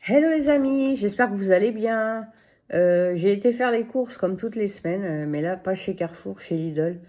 Hello les amis, j'espère que vous allez bien. J'ai été faire les courses comme toutes les semaines, mais là pas chez Carrefour, chez Lidl.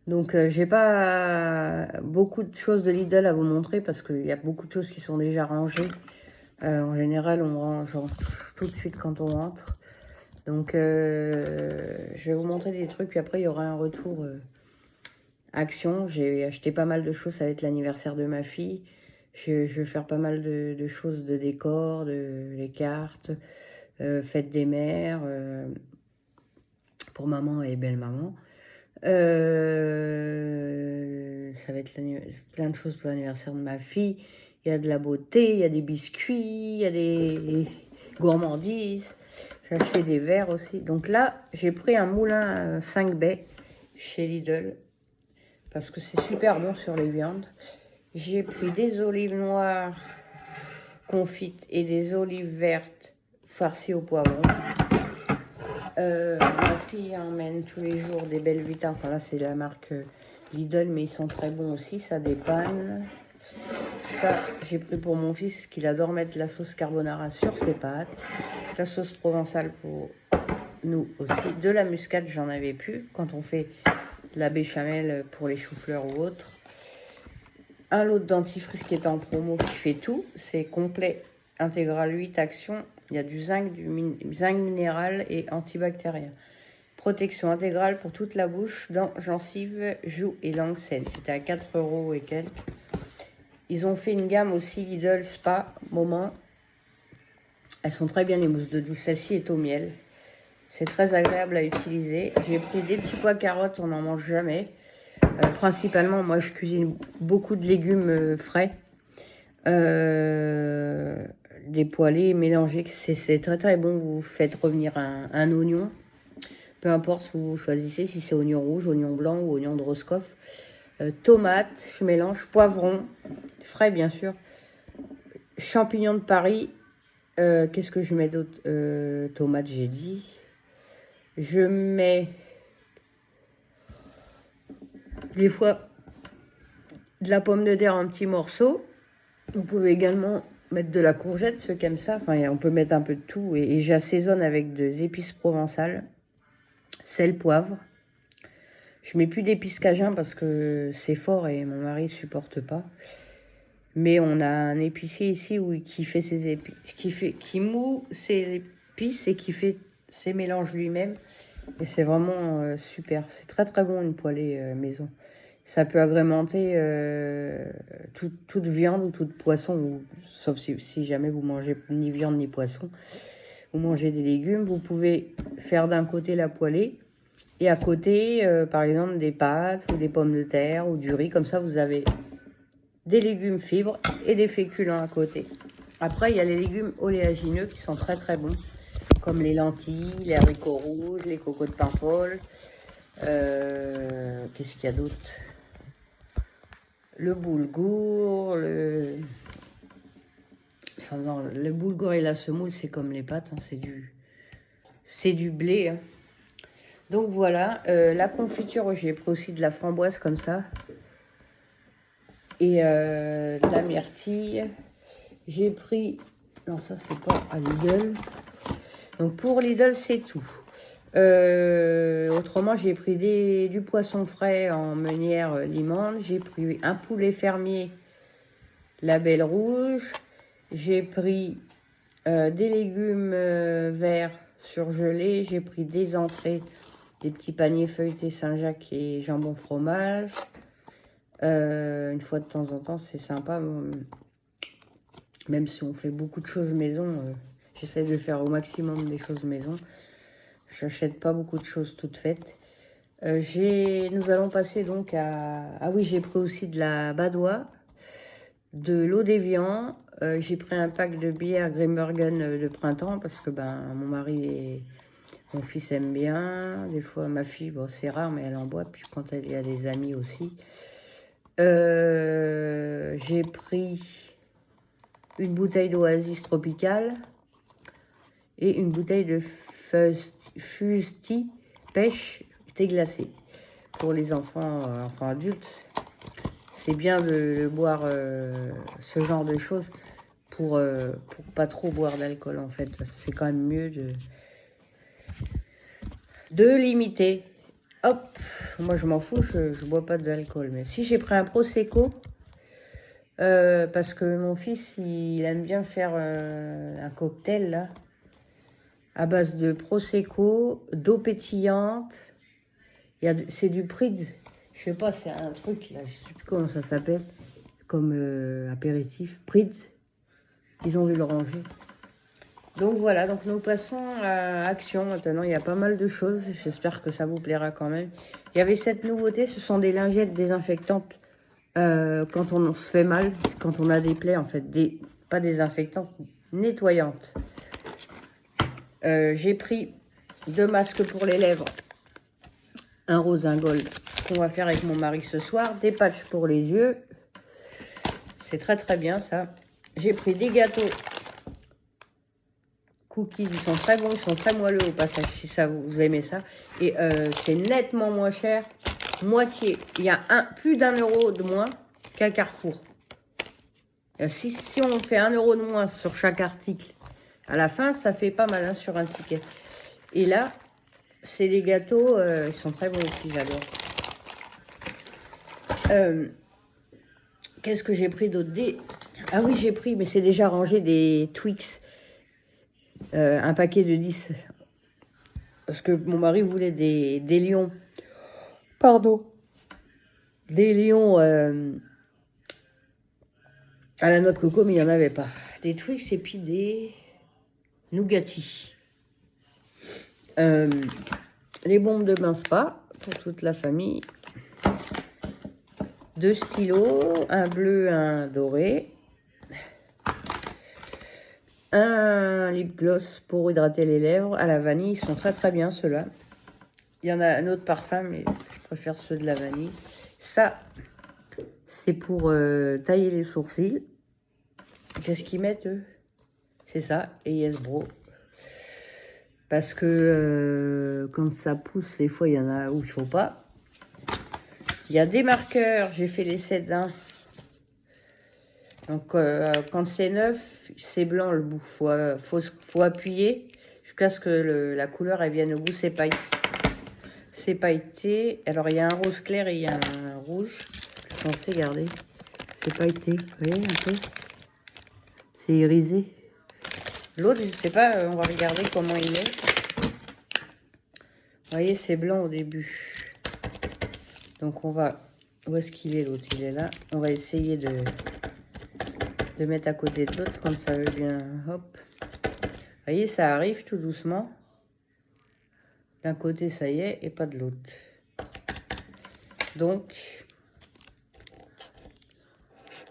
Donc j'ai pas beaucoup de choses de Lidl à vous montrer parce qu'il y a beaucoup de choses qui sont déjà rangées. En général, on range tout de suite quand on rentre. Donc je vais vous montrer des trucs, puis après il y aura un retour action. J'ai acheté pas mal de choses, ça va être l'anniversaire de ma fille. Je vais faire pas mal de choses de décor, les cartes, fête des mères, pour maman et belle-maman. Ça va être plein de choses pour l'anniversaire de ma fille. Il y a de la beauté, il y a des biscuits, il y a des gourmandises. J'ai acheté des verres aussi. Donc là, j'ai pris un moulin 5 baies chez Lidl parce que c'est super bon sur les viandes. J'ai pris des olives noires confites et des olives vertes farcies au poivron. Ma fille emmène tous les jours des belles lutins. Enfin là, c'est la marque Lidl, mais ils sont très bons aussi. Ça dépanne. Ça, j'ai pris pour mon fils qu'il adore mettre la sauce carbonara sur ses pâtes. La sauce provençale pour nous aussi. De la muscade, j'en avais plus quand on fait de la béchamel pour les choux-fleurs ou autres. Un lot de dentifrice qui est en promo qui fait tout. C'est complet, intégral 8 actions. Il y a du zinc minéral et antibactérien. Protection intégrale pour toute la bouche, dents, gencives, joues et langue saine. C'était à 4 € et quelques. Ils ont fait une gamme aussi Lidl Spa Moment. Elles sont très bien les mousses de douce. Celle-ci est au miel. C'est très agréable à utiliser. J'ai pris des petits pois carottes, on n'en mange jamais. Principalement, moi je cuisine beaucoup de légumes frais. Des poêlés mélangés, c'est très très bon. Vous faites revenir un oignon, peu importe ce que vous choisissez, si c'est oignon rouge, oignon blanc ou oignon de Roscoff. Tomates, je mélange, poivron, frais bien sûr, champignons de Paris. Qu'est-ce que je mets d'autre? Tomates, j'ai dit. Je mets des fois de la pomme de terre en petits morceaux. Vous pouvez également mettre de la courgette, ceux qui aiment ça. Enfin, on peut mettre un peu de tout. Et j'assaisonne avec des épices provençales, sel, poivre. Je mets plus d'épices cajun parce que c'est fort et mon mari supporte pas. Mais on a un épicier ici qui fait ses épices, qui moud ses épices et qui fait ses mélanges lui-même. Et c'est vraiment super. C'est très très bon une poêlée maison. Ça peut agrémenter toute viande ou tout poisson, sauf si jamais vous mangez ni viande ni poisson. Vous mangez des légumes, vous pouvez faire d'un côté la poêlée et à côté, par exemple, des pâtes ou des pommes de terre ou du riz. Comme ça, vous avez des légumes fibres et des féculents à côté. Après, il y a les légumes oléagineux qui sont très très bons, comme les lentilles, les haricots rouges, les cocots de Paimpol. Qu'est-ce qu'il y a d'autre? Le boulgour, le boulgour et la semoule, c'est comme les pâtes, hein, c'est du blé. Hein. Donc voilà, la confiture, j'ai pris aussi de la framboise comme ça. Et de la myrtille. J'ai pris, non ça c'est pas à Lidl. Donc pour Lidl c'est tout. Autrement, j'ai pris du poisson frais en meunière limande. J'ai pris un poulet fermier label rouge. J'ai pris des légumes verts surgelés. J'ai pris des entrées, des petits paniers feuilletés Saint-Jacques et jambon fromage. Une fois de temps en temps, c'est sympa. Même si on fait beaucoup de choses maison, j'essaie de faire au maximum des choses maison. J'achète pas beaucoup de choses toutes faites. Nous allons passer donc à... Ah oui, j'ai pris aussi de la badoie, de l'eau d'évian. J'ai pris un pack de bière Grimbergen de printemps parce que mon mari et mon fils aiment bien. Des fois, ma fille, bon, c'est rare, mais elle en boit. Puis quand elle y a des amis aussi. J'ai pris une bouteille d'Oasis tropicale et une bouteille de Fusti pêche thé glacé. Pour les enfants adultes, c'est bien de boire ce genre de choses pour pas trop boire d'alcool en fait. C'est quand même mieux de limiter. Hop, moi je m'en fous, je bois pas d'alcool. Mais si j'ai pris un Prosecco, parce que mon fils il aime bien faire un cocktail là, à base de Prosecco, d'eau pétillante. C'est du Pride, je sais pas, c'est un truc là, je sais plus comment ça s'appelle, comme apéritif, Pride. Ils ont dû le ranger. Donc voilà, donc nous passons à Action maintenant. Il y a pas mal de choses. J'espère que ça vous plaira quand même. Il y avait cette nouveauté, ce sont des lingettes désinfectantes quand on se fait mal, quand on a des plaies en fait. Pas désinfectantes, nettoyantes. J'ai pris 2 masques pour les lèvres. Un rose, un gold, qu'on va faire avec mon mari ce soir. Des patchs pour les yeux. C'est très très bien ça. J'ai pris des gâteaux cookies, ils sont très bons, ils sont très moelleux au passage, si ça vous aimez ça. Et c'est nettement moins cher, moitié. Il y a plus d'1 euro de moins qu'à Carrefour. Si on fait 1 euro de moins sur chaque article, à la fin, ça fait pas mal hein, sur un ticket. Et là, c'est des gâteaux, ils sont très bons aussi, j'adore. Qu'est-ce que j'ai pris d'autre? Ah oui, j'ai pris, mais c'est déjà rangé, des Twix. Un paquet de 10. Parce que mon mari voulait des lions. Pardon. Des lions à la noix de coco, mais il n'y en avait pas. Des Twix et puis des Nougatti. Les bombes de bain spa pour toute la famille. 2 stylos, un bleu, un doré. Un lip gloss pour hydrater les lèvres à la vanille. Ils sont très très bien ceux-là. Il y en a un autre parfum, mais je préfère ceux de la vanille. Ça, c'est pour tailler les sourcils. Qu'est-ce qu'ils mettent eux? C'est ça, et Yes Bro. Parce que quand ça pousse, des fois il y en a où il faut pas. Il y a des marqueurs, j'ai fait les 7-1. Donc quand c'est neuf, c'est blanc le bout. Faut appuyer jusqu'à ce que la couleur elle vienne au bout. C'est pailleté. C'est pailleté. Alors il y a un rose clair et il y a un rouge. Je pensais garder. C'est pailleté. Vous voyez un peu? C'est irisé. L'autre, je sais pas. On va regarder comment il est. Vous voyez, c'est blanc au début. Donc on va... Où est-ce qu'il est l'autre? Il est là. On va essayer de mettre à côté de l'autre comme ça veut bien. Hop. Vous voyez, ça arrive tout doucement. D'un côté, ça y est, et pas de l'autre. Donc...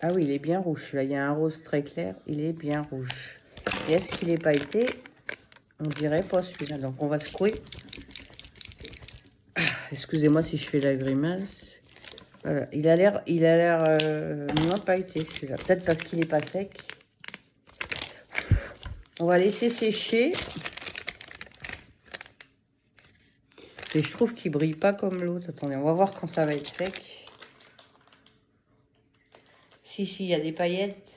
Ah oui, il est bien rouge. Là, il y a un rose très clair. Il est bien rouge. Et est-ce qu'il n'est pas été? On dirait pas celui-là. Donc on va secouer. Excusez-moi si je fais la grimace. Voilà, il a l'air moins pailleté celui-là. Peut-être parce qu'il n'est pas sec. On va laisser sécher. Et je trouve qu'il brille pas comme l'autre. Attendez, on va voir quand ça va être sec. Si, il y a des paillettes.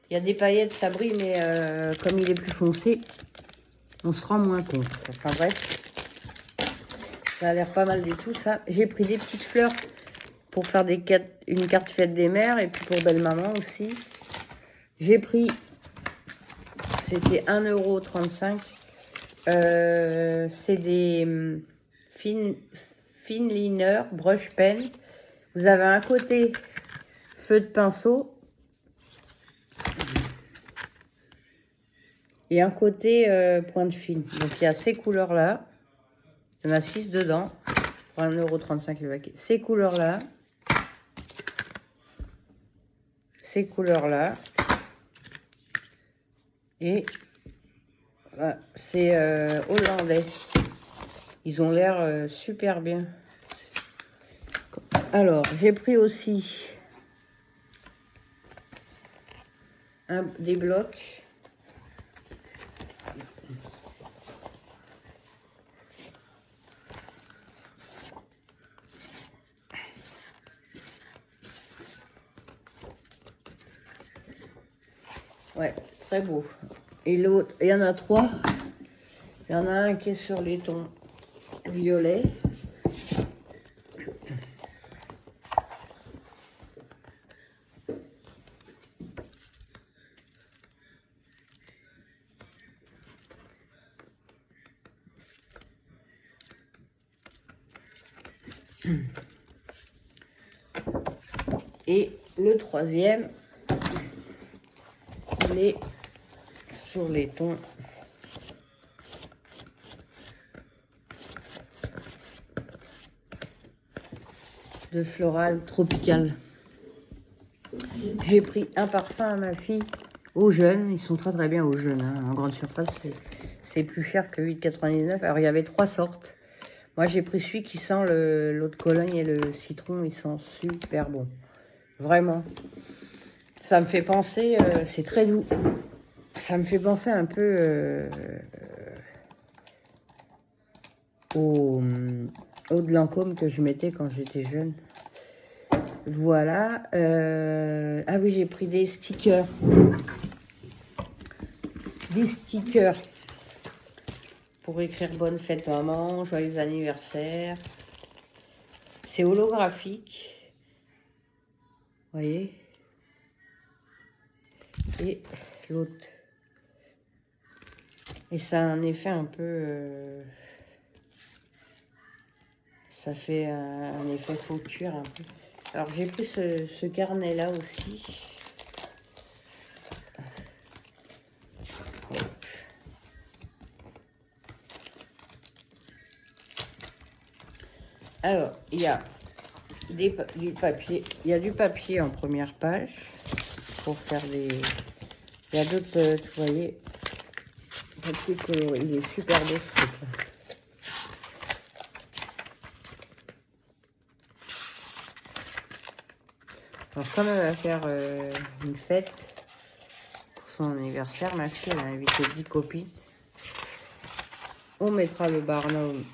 Il y a des paillettes, ça brille, mais comme il est plus foncé, on se rend moins compte. Enfin bref. Ça a l'air pas mal du tout, ça. J'ai pris des petites fleurs pour faire une carte fête des mères et puis pour belle-maman aussi. J'ai pris, c'était 1,35 €. C'est des fine liner, brush pen. Vous avez un côté feu de pinceau et un côté pointe fine. Donc il y a ces couleurs-là. Il y en a 6 dedans. Pour 1,35 € le paquet. Ces couleurs-là. Ces couleurs-là. Et voilà, c'est hollandais. Ils ont l'air super bien. Alors, j'ai pris aussi des blocs. Très beau. Et l'autre, il y en a 3. Il y en a un qui est sur les tons violets. Et le troisième, il est sur les tons de floral tropical. J'ai pris un parfum à ma fille aux jeunes. Ils sont très très bien aux jeunes. Hein. En grande surface, c'est plus cher que 8,99. Alors il y avait 3 sortes. Moi j'ai pris celui qui sent l'eau de Cologne et le citron. Ils sont super bons. Vraiment. Ça me fait penser, c'est très doux. Ça me fait penser un peu au de Lancôme que je mettais quand j'étais jeune. Voilà. Ah oui, j'ai pris des stickers. Des stickers pour écrire bonne fête maman, joyeux anniversaire. C'est holographique. Vous voyez? Et l'autre. Et ça a un effet un peu... ça fait un effet faux cuir un peu. Alors j'ai pris ce carnet là aussi. Alors il y a du papier. Il y a du papier en première page pour faire des... Il y a d'autres, vous voyez, papier coloré. Il est super beau ce truc là. Alors comme elle va faire une fête pour son anniversaire, ma fille elle a invité 10 copines. On mettra le barnum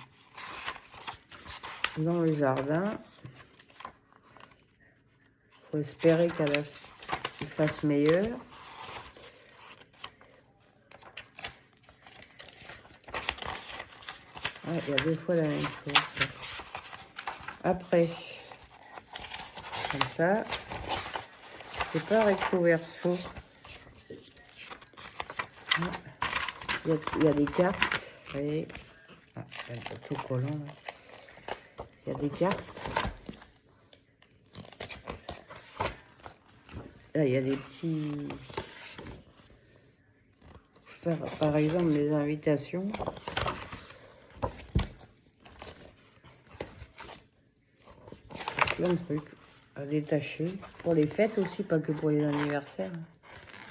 dans le jardin. Faut espérer qu'elle fasse meilleur. Ouais, il y a 2 fois la même chose. Après, comme ça, c'est pas recto verso. Il y a des cartes, vous voyez. Ah, il y a tout collant là. Il y a des cartes. Là, il y a des petits... Par exemple, les invitations. Plein de trucs à détacher. Pour les fêtes aussi, pas que pour les anniversaires.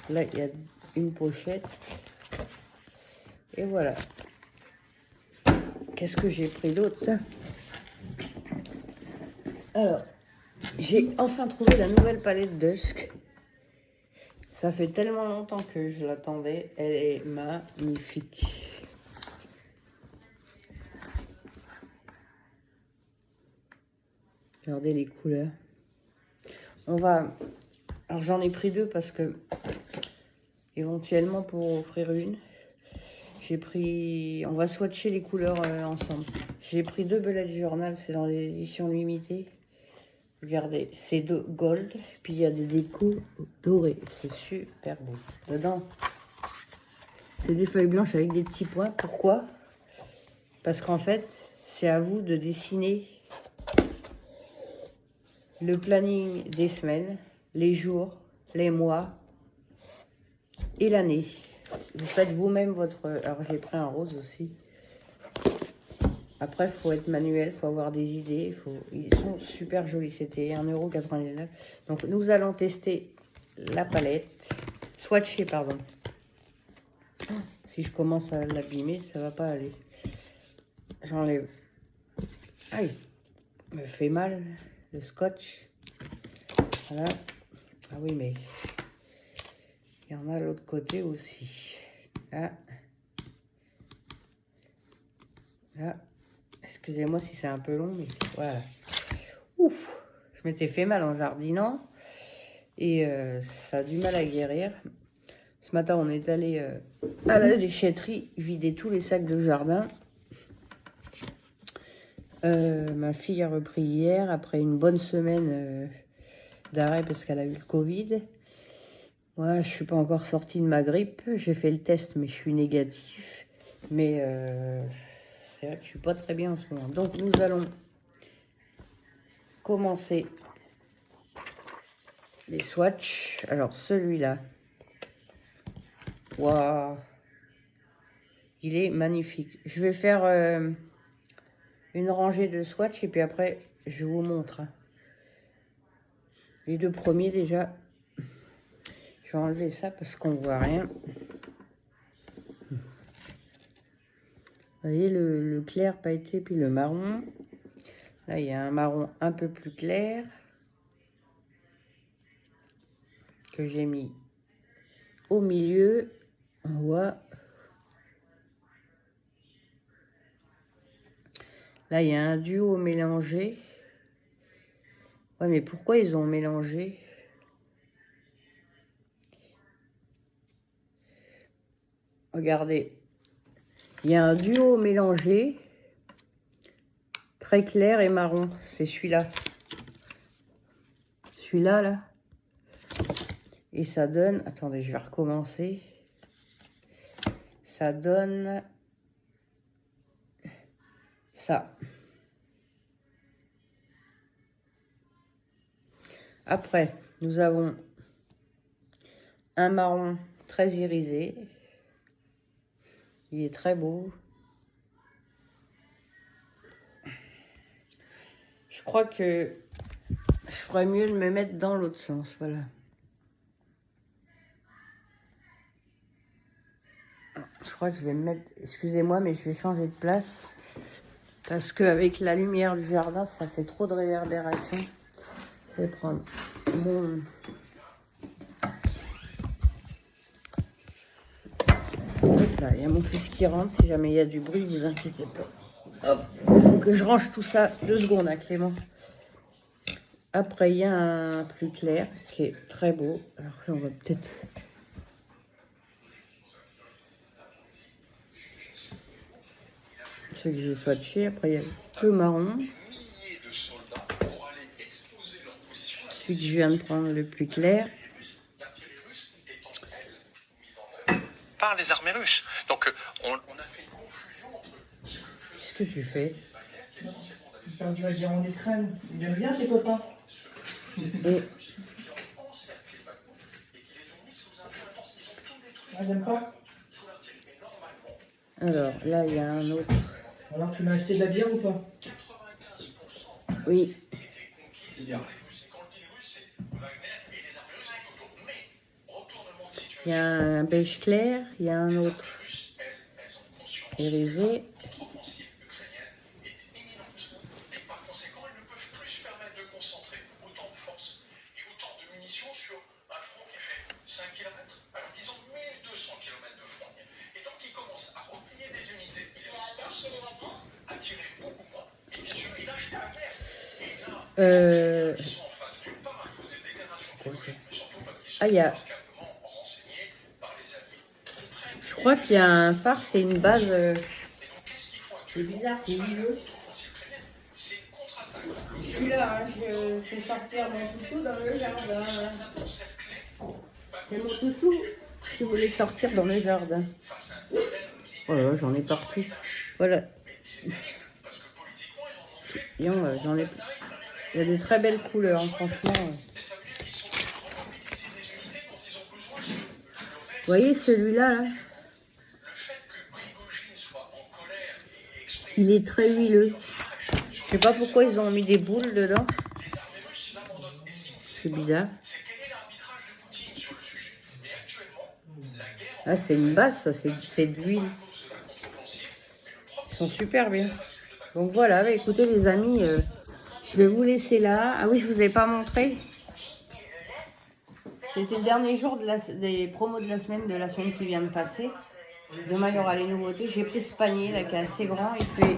Là, il y a une pochette. Et voilà. Qu'est-ce que j'ai pris d'autre, ça? Alors, j'ai enfin trouvé la nouvelle palette Dusk. Ça fait tellement longtemps que je l'attendais. Elle est magnifique. Regardez les couleurs. On va... Alors j'en ai pris 2 parce que éventuellement pour offrir une, j'ai pris... On va swatcher les couleurs ensemble. J'ai pris 2 bullet journal, c'est dans les éditions limitées. Regardez, c'est de gold, puis il y a des décos dorés. C'est super beau. Dedans, c'est des feuilles blanches avec des petits points. Pourquoi? Parce qu'en fait, c'est à vous de dessiner le planning des semaines, les jours, les mois et l'année. Vous faites vous-même votre... Alors j'ai pris un rose aussi. Après, il faut être manuel, il faut avoir des idées. Ils sont super jolis. C'était 1,99 €. Donc nous allons tester la palette. Swatcher, pardon. Si je commence à l'abîmer, ça va pas aller. J'enlève. Aïe, me fait mal le scotch. Voilà. Ah oui, mais il y en a l'autre côté aussi. Là. Là. Excusez-moi si c'est un peu long, mais voilà. Ouf, je m'étais fait mal en jardinant. Et ça a du mal à guérir. Ce matin, on est allé à la déchetterie vider tous les sacs de jardin. Ma fille a repris hier, après une bonne semaine d'arrêt parce qu'elle a eu le Covid. Moi, je suis pas encore sortie de ma grippe. J'ai fait le test, mais je suis négatif. Mais c'est vrai que je suis pas très bien en ce moment. Donc, nous allons commencer les swatchs. Alors, celui-là. Waouh! Il est magnifique. Je vais faire une rangée de swatchs et puis après, je vous montre. Les deux premiers, déjà. Je vais enlever ça parce qu'on voit rien. Vous voyez le clair pailleté puis le marron. Là, il y a un marron un peu plus clair que j'ai mis au milieu. On voit. Là, il y a un duo mélangé. Ouais, mais pourquoi ils ont mélangé? Regardez. Il y a un duo mélangé. Très clair et marron. C'est celui-là. Celui-là, là. Et ça donne... Attendez, je vais recommencer. Ça donne... ça. Après, nous avons un marron très irisé. Il est très beau. Je crois que je ferais mieux de me mettre dans l'autre sens. Voilà. Je crois que je vais me mettre... Excusez-moi, mais je vais changer de place. Parce qu'avec la lumière du jardin, ça fait trop de réverbération. Je vais prendre mon... Là, il y a mon fils qui rentre. Si jamais il y a du bruit, vous inquiétez pas. Hop. Faut que je range tout ça 2 secondes, hein, Clément. Après, il y a un plus clair qui est très beau. Alors là, on va peut-être... Ce que j'ai swatché. Après, il y a le marron. Celui que je viens de prendre, le plus clair. Par les armées russes. Donc, on a fait une confusion entre... Qu'est-ce que tu fais? Ça veut dire en Ukraine. Il aime bien tes copains. Et... Ah, j'aime pas. Alors, là, il y a un autre. Alors, tu m'as acheté de la bière ou pas? Oui. C'est bien. Il y a un beige clair, il y a un autre irisé. Ah, il y a... Je crois qu'il y a un phare, c'est une base... C'est bizarre, c'est huileux. Celui-là, hein, je fais sortir mon toutou dans le jardin. C'est mon toutou qui voulait sortir dans le jardin. Oh là là, j'en ai partout. Voilà. J'en ai... Il y a de très belles couleurs, hein, franchement. Vous voyez celui-là, là, il est très huileux. Je sais pas pourquoi ils ont mis des boules dedans. C'est bizarre. Ah, c'est une base, ça, c'est de l'huile. Ils sont super bien. Donc voilà, bah, écoutez les amis, je vais vous laisser là. Ah oui, je vous ai pas montré. C'était le dernier jour des promos de la semaine qui vient de passer. Demain, il y aura les nouveautés. J'ai pris ce panier là qui est assez grand. Il fait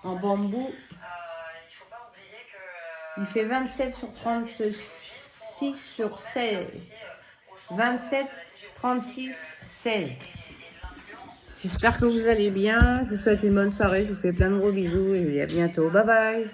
en bambou. Il fait 27 sur 36 sur 16. 27 36 16. J'espère que vous allez bien. Je vous souhaite une bonne soirée. Je vous fais plein de gros bisous et je vous dis à bientôt. Bye bye.